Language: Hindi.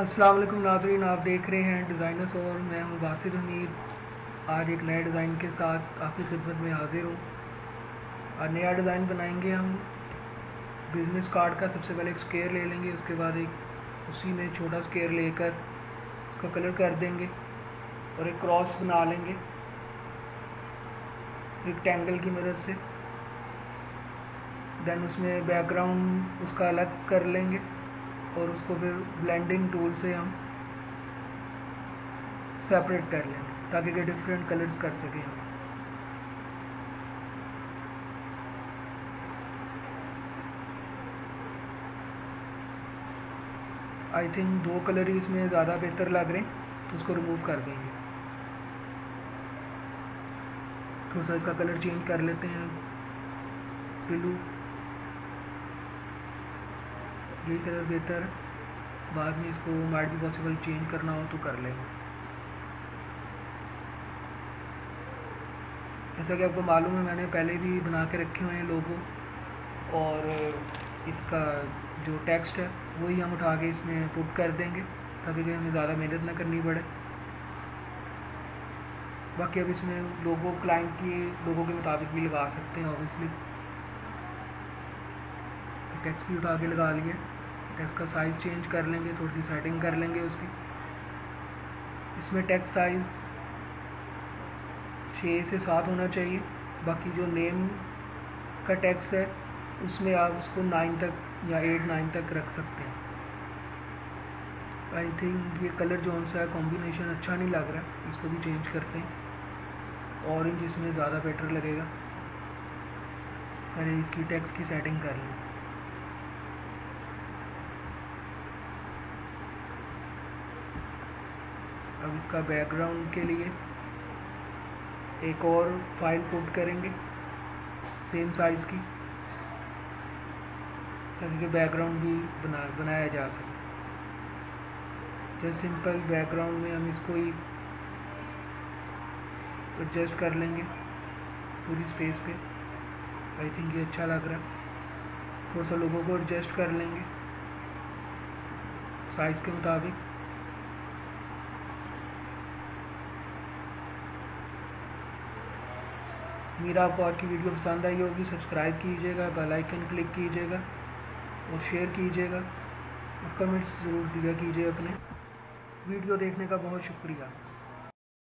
अस्सलाम वालेकुम नाज़रीन, आप देख रहे हैं डिज़ाइनर्स और मैं हूं बासिर हमीद। आज एक नए डिज़ाइन के साथ आपकी खिदमत में हाजिर हूं। आज नया डिज़ाइन बनाएंगे हम बिज़नेस कार्ड का। सबसे पहले एक स्क्वायर ले लेंगे, उसके बाद एक उसी में छोटा स्क्वायर लेकर उसका कलर कर देंगे और एक क्रॉस बना लेंगे रेक्टेंगल की मदद से। देन उसमें बैकग्राउंड उसका अलग कर लेंगे और उसको फिर ब्लेंडिंग टूल से हम सेपरेट कर लेंगे ताकि कि डिफरेंट कलर्स कर सकें हम। आई थिंक दो कलर ही इसमें ज़्यादा बेहतर लग रहे हैं, तो उसको रिमूव कर देंगे। थोड़ा सा इसका कलर चेंज कर लेते हैं, ब्लू, ये कलर बेहतर है। बाद में इसको माइट भी पॉसिबल चेंज करना हो तो कर लेंगे। जैसा कि आपको मालूम है, मैंने पहले भी बना के रखे हुए हैं लोगो, और इसका जो टेक्स्ट है वही हम उठा के इसमें पुट कर देंगे ताकि कि हमें ज़्यादा मेहनत ना करनी पड़े। बाकी अब इसमें लोगो क्लाइंट की लोगों के मुताबिक भी लगा सकते हैं ऑब्वियसली। टेक्स्ट भी उठा के लगा लिए। टेक्स्ट का साइज़ चेंज कर लेंगे, थोड़ी सी सेटिंग कर लेंगे उसकी। इसमें टेक्स्ट साइज़ 6 से 7 होना चाहिए। बाकी जो नेम का टेक्स्ट है उसमें आप उसको 9 तक या 8-9 तक रख सकते हैं। आई थिंक ये कलर जो सा है कॉम्बिनेशन अच्छा नहीं लग रहा है, इसको भी चेंज करते हैं। ऑरेंज इसमें ज़्यादा बेटर लगेगा। पहले इसकी टेक्स्ट की सेटिंग कर लें। अब इसका बैकग्राउंड के लिए एक और फाइल पुट करेंगे सेम साइज़ की ताकि बैकग्राउंड भी बनाया जा सके। जैसे सिंपल बैकग्राउंड में हम इसको ही एडजस्ट कर लेंगे पूरी स्पेस पे। आई थिंक ये अच्छा लग रहा है। थोड़ा सा लोगों को एडजस्ट कर लेंगे साइज़ के मुताबिक। उम्मीद आपको आज की वीडियो पसंद आई होगी। सब्सक्राइब कीजिएगा, बेल आइकन क्लिक कीजिएगा और शेयर कीजिएगा और कमेंट्स ज़रूर दिया कीजिए अपने। वीडियो देखने का बहुत शुक्रिया।